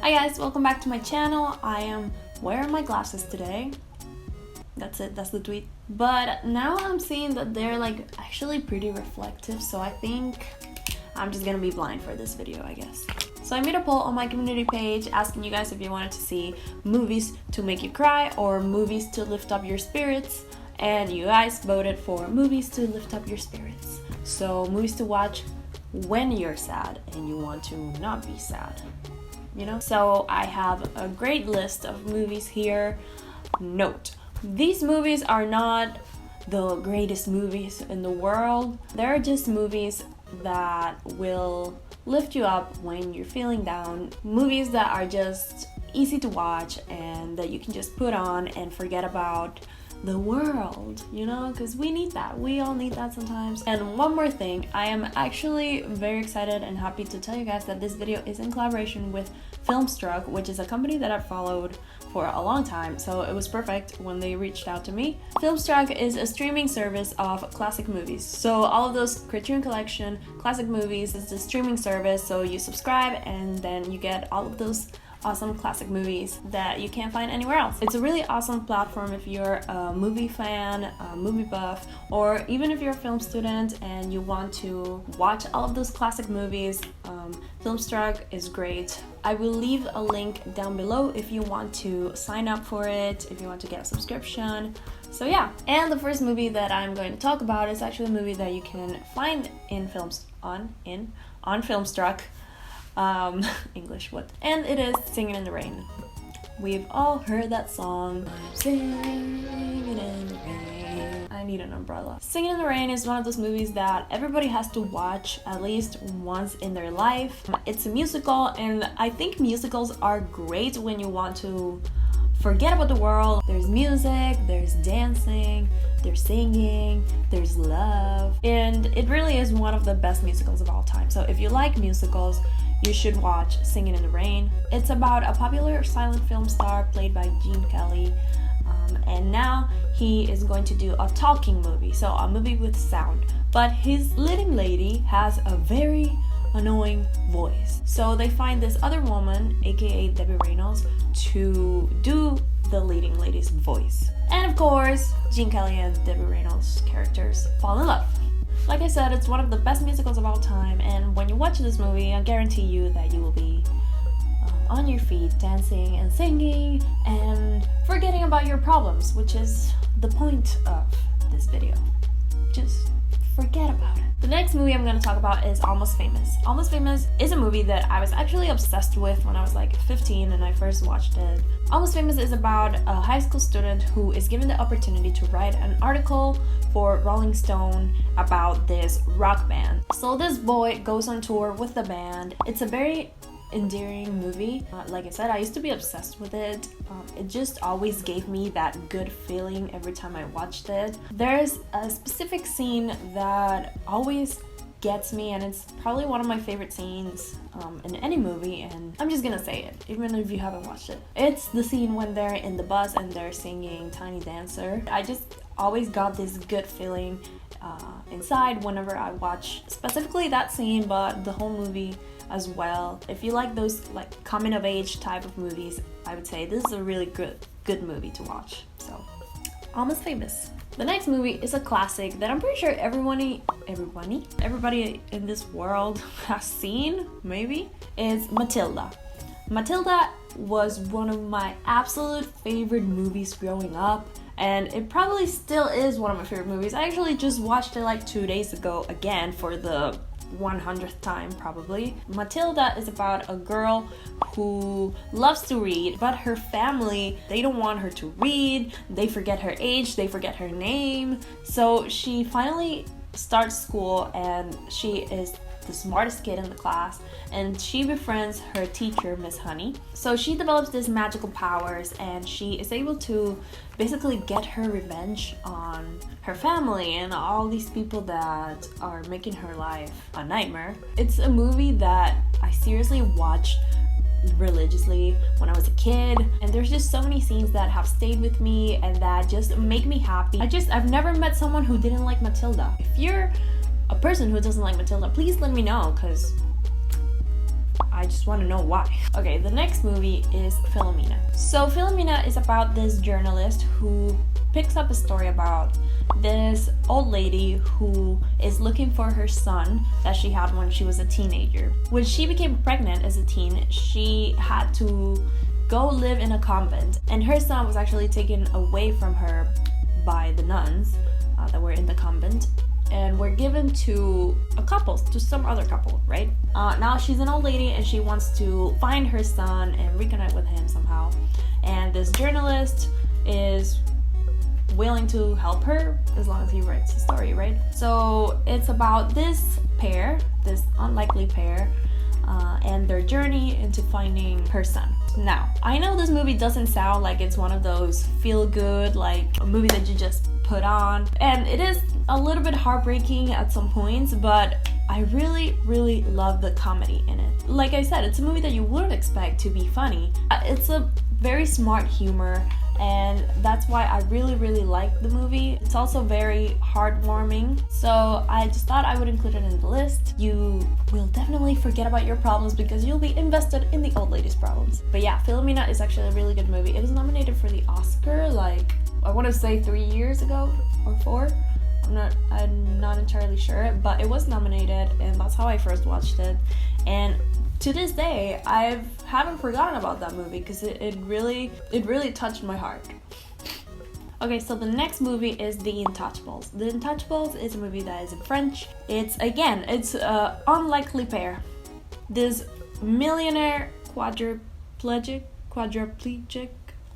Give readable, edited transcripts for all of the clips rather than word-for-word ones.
Hi guys, welcome back to my channel. I am wearing my glasses today. That's it, that's the tweet. But now I'm seeing that they're like actually pretty reflective, so I think I'm just gonna be blind for this video, I guess. So I made a poll on my community page asking you guys if you wanted to see movies to make you cry or movies to lift up your spirits, and you guys voted for movies to lift up your spirits. So movies to watch when you're sad and you want to not be sad, you know? So I have a great list of movies here. Note, these movies are not the greatest movies in the world. They're just movies that will lift you up when you're feeling down. Movies that are just easy to watch and that you can just put on and forget about the world, you know, because we need that. We all need that sometimes. And one more thing, I am actually very excited and happy to tell you guys that this video is in collaboration with Filmstruck, which is a company that I've followed for a long time, so it was perfect when they reached out to me. Filmstruck is a streaming service of classic movies. So all of those Criterion Collection classic movies is a streaming service, so you subscribe and then you get all of those awesome classic movies that you can't find anywhere else. It's a really awesome platform if you're a movie fan, a movie buff, or even if you're a film student and you want to watch all of those classic movies. Filmstruck is great. I will leave a link down below if you want to sign up for it, if you want to get a subscription. So yeah, and the first movie that I'm going to talk about is actually a movie that you can find in on Filmstruck. English, what? And it is Singing in the Rain. We've all heard that song. Singing in the rain. I need an umbrella. Singing in the Rain is one of those movies that everybody has to watch at least once in their life. It's a musical, and I think musicals are great when you want to forget about the world. There's music, there's dancing, there's singing, there's love, and it really is one of the best musicals of all time. So if you like musicals, you should watch Singing in the Rain. It's about a popular silent film star played by Gene Kelly, and now he is going to do a talking movie, so a movie with sound. But his leading lady has a very annoying voice. So they find this other woman, aka Debbie Reynolds, to do the leading lady's voice. And of course, Gene Kelly and Debbie Reynolds' characters fall in love. Like I said, it's one of the best musicals of all time, and when you watch this movie, I guarantee you that you will be on your feet, dancing and singing and forgetting about your problems, which is the point of this video. Just forget about it. The next movie I'm going to talk about is Almost Famous. Almost Famous is a movie that I was actually obsessed with when I was like 15 and I first watched it. Almost Famous is about a high school student who is given the opportunity to write an article for Rolling Stone about this rock band. So this boy goes on tour with the band. It's a very endearing movie. Like I said, I used to be obsessed with it. It just always gave me that good feeling every time I watched it. There's a specific scene that always gets me, and it's probably one of my favorite scenes in any movie, and I'm just gonna say it even if you haven't watched it. It's the scene when they're in the bus and they're singing Tiny Dancer. I just always got this good feeling inside whenever I watch specifically that scene, but the whole movie as well. If you like those like coming of age type of movies, I would say this is a really good movie to watch. So Almost Famous. The next movie is a classic that I'm pretty sure everybody in this world has seen, maybe, is Matilda. Matilda was one of my absolute favorite movies growing up, and it probably still is one of my favorite movies. I actually just watched it like 2 days ago again for the 100th time probably. Matilda is about a girl who loves to read, but her family, they don't want her to read. They forget her age, they forget her name. So she finally starts school and she is the smartest kid in the class, and she befriends her teacher, Miss Honey. So she develops these magical powers and she is able to basically get her revenge on her family and all these people that are making her life a nightmare. It's a movie that I seriously watched religiously when I was a kid, and there's just so many scenes that have stayed with me and that just make me happy. I've never met someone who didn't like Matilda. If you're a person who doesn't like Matilda, please let me know, because I I just want to know why. Okay, the next movie is Philomena. So Philomena is about this journalist who picks up a story about this old lady who is looking for her son that she had when she was a teenager. When she became pregnant as a teen, she had to go live in a convent, and her son was actually taken away from her by the nuns that were in the convent and were given to some other couple, right? Now she's an old lady and she wants to find her son and reconnect with him somehow, and this journalist is willing to help her as long as he writes the story, right? So it's about this pair, this unlikely pair, and their journey into finding her son. Now, I know this movie doesn't sound like it's one of those feel-good, like a movie that you just put on, and it is a little bit heartbreaking at some points, but I really, really love the comedy in it. Like I said, it's a movie that you wouldn't expect to be funny. It's a very smart humor, and that's why I really, really like the movie. It's also very heartwarming, so I just thought I would include it in the list. You will definitely forget about your problems because you'll be invested in the old lady's problems. But yeah, Philomena is actually a really good movie. It was nominated for the Oscar, like, I want to say 3 years ago or 4. I'm not entirely sure, but it was nominated, and that's how I first watched it. And to this day, I haven't forgotten about that movie because it really touched my heart. Okay, so the next movie is The Intouchables. The Intouchables is a movie that is in French. It's an unlikely pair. This millionaire quadriplegic,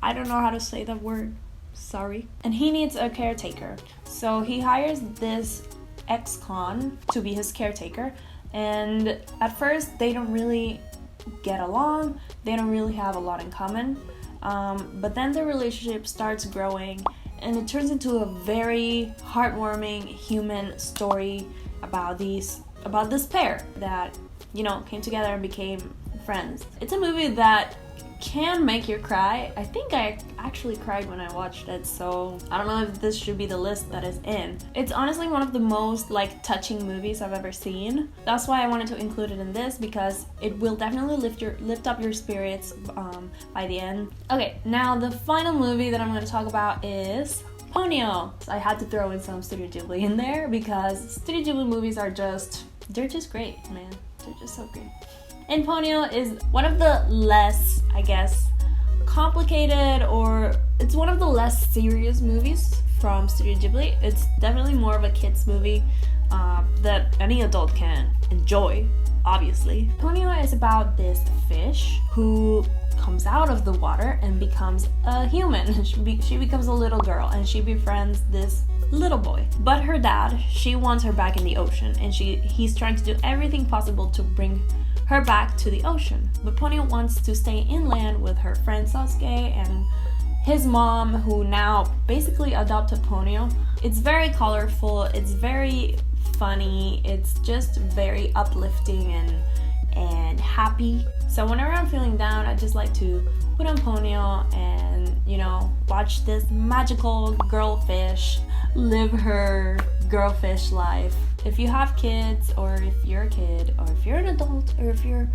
I don't know how to say that word, sorry. And he needs a caretaker. So he hires this ex-con to be his caretaker. And at first they don't really get along, they don't really have a lot in common, but then their relationship starts growing and it turns into a very heartwarming human story about this pair that, you know, came together and became friends. It's a movie that can make you cry. I think I actually cried when I watched it, so I don't know if this should be the list that is in. It's honestly one of the most like touching movies I've ever seen. That's why I wanted to include it in this, because it will definitely lift up your spirits by the end. Okay, now the final movie that I'm going to talk about is Ponyo. I had to throw in some Studio Ghibli in there because Studio Ghibli movies they're just great, man. They're just so great. And Ponyo is one of the less, I guess, complicated, or it's one of the less serious movies from Studio Ghibli. It's definitely more of a kids movie that any adult can enjoy, obviously. Ponyo is about this fish who comes out of the water and becomes a human. She becomes a little girl and she befriends this little boy. But her dad, she wants her back in the ocean, and he's trying to do everything possible to bring her back to the ocean. But Ponyo wants to stay inland with her friend Sasuke and his mom, who now basically adopted Ponyo. It's very colorful, it's very funny, it's just very uplifting and happy. So whenever I'm feeling down, I just like to put on Ponyo and, you know, watch this magical girl fish live her girlfish life. If you have kids, or if you're a kid, or if you're an adult, or if you're,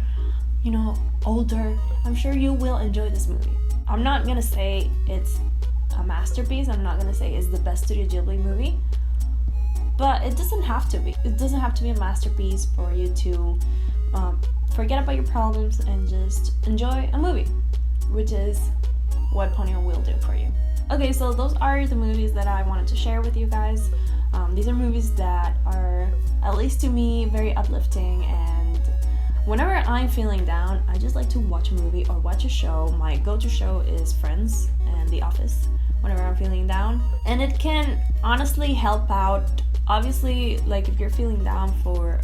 you know, older, I'm sure you will enjoy this movie. I'm not gonna say it's a masterpiece, I'm not gonna say it's the best Studio Ghibli movie, but it doesn't have to be. It doesn't have to be a masterpiece for you to forget about your problems and just enjoy a movie, which is what Ponyo will do for you. Okay, so those are the movies that I wanted to share with you guys. These are movies that are, at least to me, very uplifting, and whenever I'm feeling down, I just like to watch a movie or watch a show. My go-to show is Friends and The Office whenever I'm feeling down, and it can honestly help out. Obviously, like, if you're feeling down for,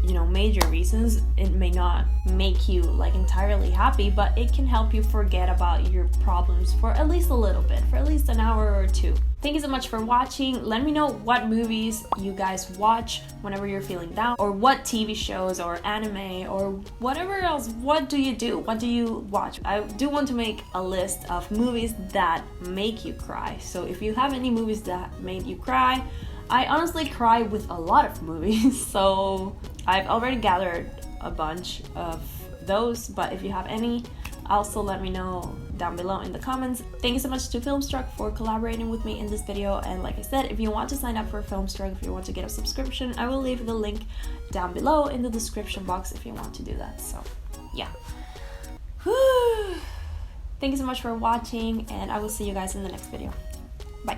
you know, major reasons, it may not make you like entirely happy, but it can help you forget about your problems for at least a little bit, for at least an hour or two. Thank you so much for watching. Let me know what movies you guys watch whenever you're feeling down, or what TV shows or anime or whatever else. What do you do? What do you watch? I do want to make a list of movies that make you cry. So if you have any movies that made you cry, I honestly cry with a lot of movies, so I've already gathered a bunch of those, but if you have any, also let me know down below in the comments. Thank you so much to Filmstruck for collaborating with me in this video, and like I said, if you want to sign up for Filmstruck, if you want to get a subscription, I will leave the link down below in the description box if you want to do that. So yeah. Thank you so much for watching, and I will see you guys in the next video. Bye.